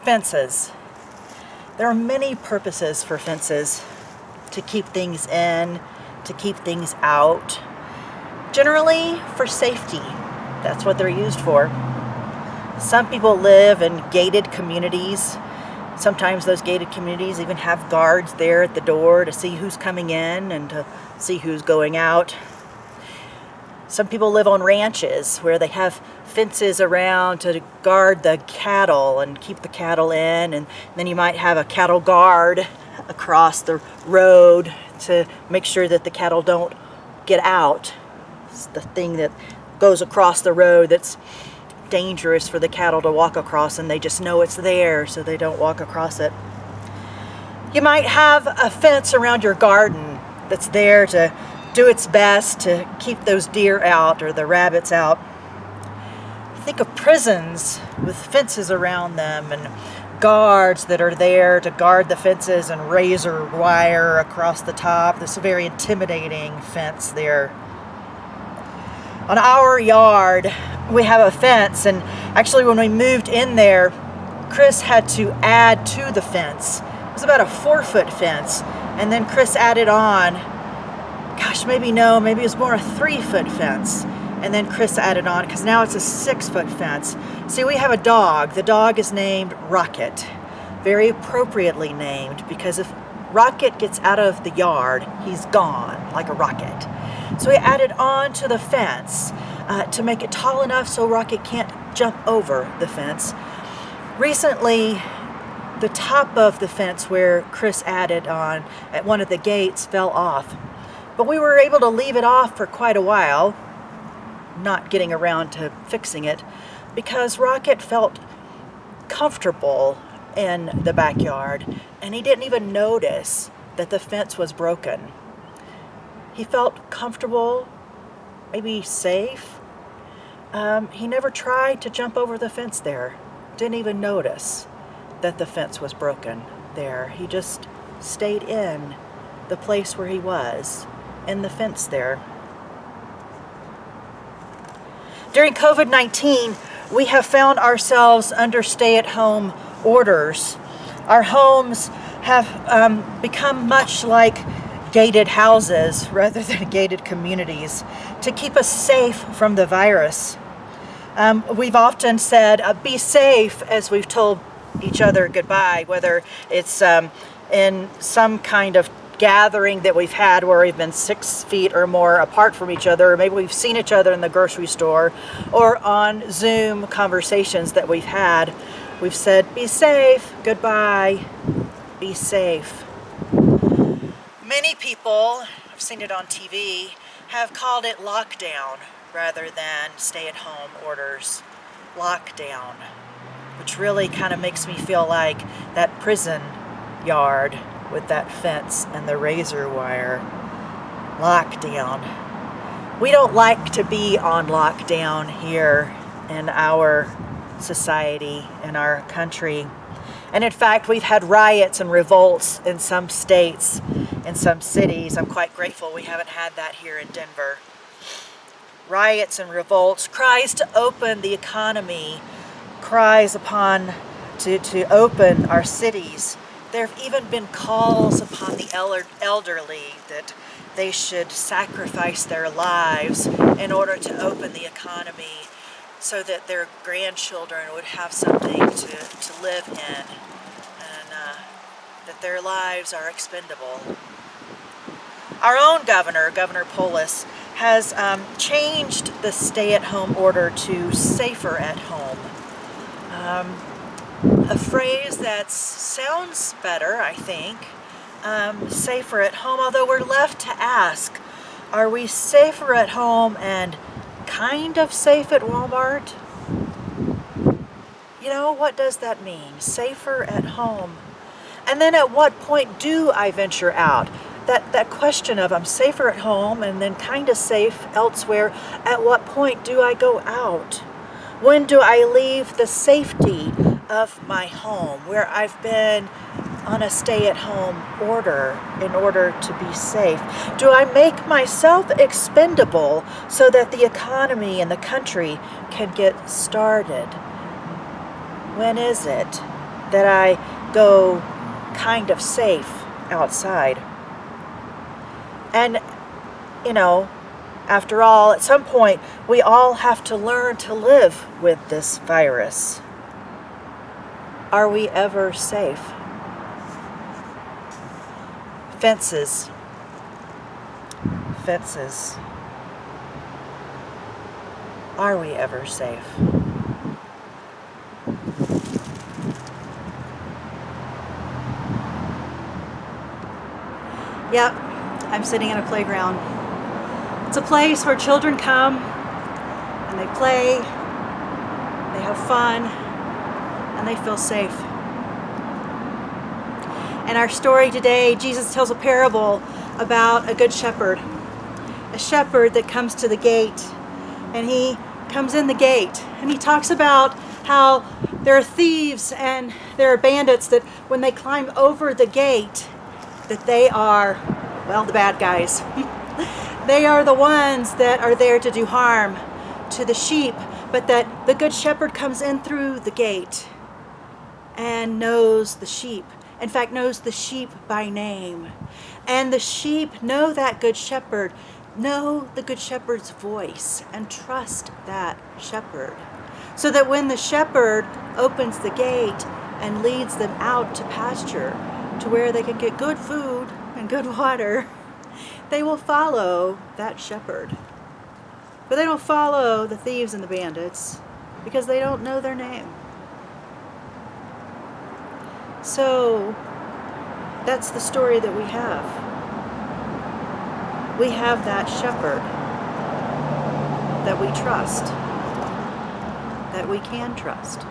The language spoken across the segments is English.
Fences. There are many purposes for fences: to keep things in, to keep things out. Generally for safety. That's what they're used for. Some people live in gated communities. Sometimes those gated communities even have guards there at the door to see who's coming in and to see who's going out. Some people live on ranches where they have fences around to guard the cattle and keep the cattle in, and then you might have a cattle guard across the road to make sure that the cattle don't get out. It's the thing that goes across the road that's dangerous for the cattle to walk across, and they just know it's there so they don't walk across it. You might have a fence around your garden that's there to do its best to keep those deer out or the rabbits out. Think of prisons with fences around them and guards that are there to guard the fences and razor wire across the top. This is a very intimidating fence there. On our yard, we have a fence, and actually when we moved in there, Chris had to add to the fence. It was about a 4-foot fence, and then Chris added on, maybe it was more a 3-foot fence, and then Chris added on, because now it's a 6-foot fence. See, we have a dog. The dog is named Rocket, very appropriately named, because if Rocket gets out of the yard, he's gone like a rocket. So we added on to the fence to make it tall enough so Rocket can't jump over the fence. Recently, the top of the fence where Chris added on at one of the gates fell off. But we were able to leave it off for quite a while, not getting around to fixing it, because Rocket felt comfortable in the backyard, and he didn't even notice that the fence was broken. He felt comfortable, maybe safe. He never tried to jump over the fence there. Didn't even notice that the fence was broken there. He just stayed in the place where he was, in the fence there. During COVID-19, we have found ourselves under stay-at-home orders. Our homes have become much like gated houses rather than gated communities to keep us safe from the virus. We've often said, be safe, as we've told each other goodbye, whether it's in some kind of gathering that we've had where we've been 6 feet or more apart from each other, or maybe we've seen each other in the grocery store, or on Zoom conversations that we've had. We've said, be safe, goodbye, be safe. Many people, I've seen it on TV, have called it lockdown rather than stay-at-home orders. Lockdown, which really kind of makes me feel like that prison yard with that fence and the razor wire. Lockdown. We don't like to be on lockdown here in our society, in our country. And in fact, we've had riots and revolts in some states, in some cities. I'm quite grateful we haven't had that here in Denver. Riots and revolts, cries to open the economy, cries upon to open our cities. There have even been calls upon the elderly that they should sacrifice their lives in order to open the economy so that their grandchildren would have something to live in, and that their lives are expendable. Our own governor, Governor Polis, has changed the stay-at-home order to safer at home. A phrase that sounds better, I think, safer at home, although we're left to ask, are we safer at home and kind of safe at Walmart? You know, what does that mean? Safer at home. And then at what point do I venture out? That question of I'm safer at home and then kind of safe elsewhere, at what point do I go out? When do I leave the safety of my home where I've been on a stay-at-home order in order to be safe? Do I make myself expendable so that the economy and the country can get started? When is it? that I go kind of safe outside. And, after all, at some point, we all have to learn to live with this virus. Are we ever safe? Fences. Fences. Are we ever safe? Yep, I'm sitting in a playground. It's a place where children come and they play, they have fun, and they feel safe. In our story today, Jesus tells a parable about a good shepherd. A shepherd that comes to the gate, and he comes in the gate, and he talks about how there are thieves and there are bandits that when they climb over the gate, that they are, the bad guys. They are the ones that are there to do harm to the sheep, but that the good shepherd comes in through the gate and knows the sheep. In fact, knows the sheep by name. And the sheep know that good shepherd, know the good shepherd's voice, and trust that shepherd. So that when the shepherd opens the gate and leads them out to pasture, to where they can get good food and good water, they will follow that shepherd. But they don't follow the thieves and the bandits because they don't know their name. So that's the story that we have. We have that shepherd that we trust, that we can trust.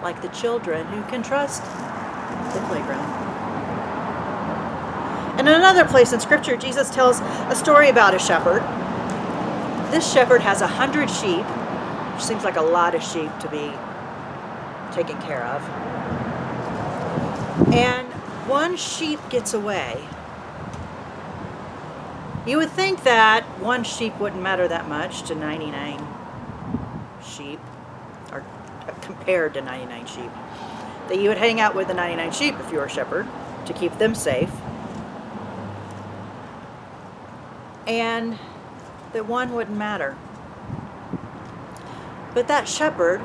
Like the children who can trust the playground. And in another place in Scripture, Jesus tells a story about a shepherd. This shepherd has 100 sheep, which seems like a lot of sheep to be taken care of. And one sheep gets away. You would think that one sheep wouldn't matter that much to 99 sheep, or compared to 99 sheep. That you would hang out with the 99 sheep if you were a shepherd to keep them safe. And that one wouldn't matter. But that shepherd,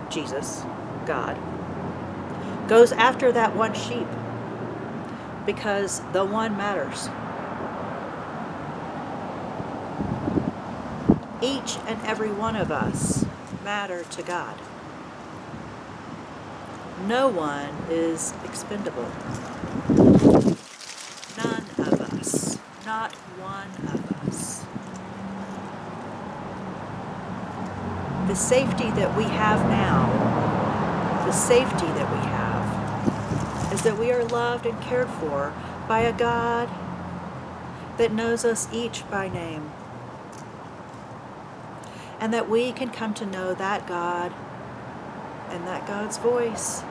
Jesus, God, goes after that one sheep because the one matters. Each and every one of us matter to God. No one is expendable. None of us. Not one of us. The safety that we have now, the safety that we have, is that we are loved and cared for by a God that knows us each by name. And that we can come to know that God and that God's voice.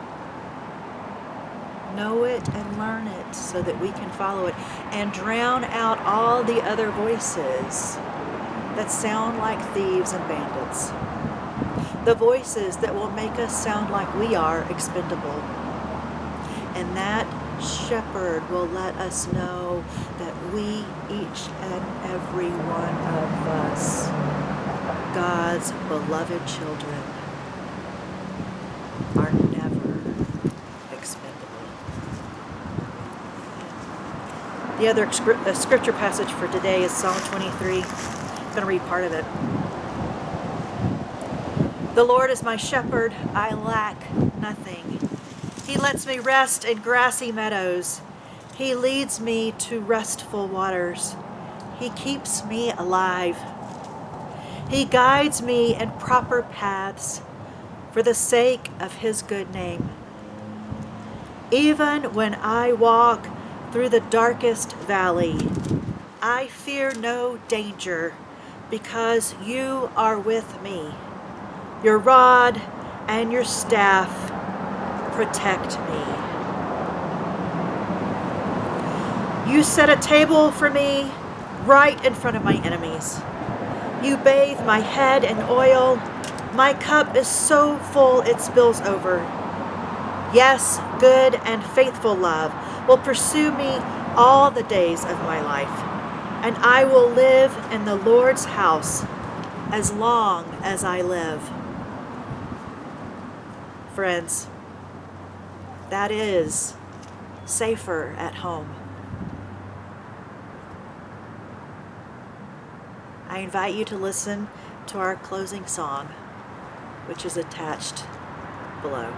Know it and learn it so that we can follow it and drown out all the other voices that sound like thieves and bandits. The voices that will make us sound like we are expendable. And that shepherd will let us know that we, each and every one of us, God's beloved children, are never expendable. The other scripture passage for today is Psalm 23. I'm going to read part of it. The Lord is my shepherd, I lack nothing. He lets me rest in grassy meadows. He leads me to restful waters. He keeps me alive. He guides me in proper paths for the sake of his good name. Even when I walk through the darkest valley, I fear no danger because you are with me. Your rod and your staff protect me. You set a table for me right in front of my enemies. You bathe my head in oil. My cup is so full it spills over. Yes, good and faithful love will pursue me all the days of my life, and I will live in the Lord's house as long as I live. Friends, that is safer at home. I invite you to listen to our closing song, which is attached below.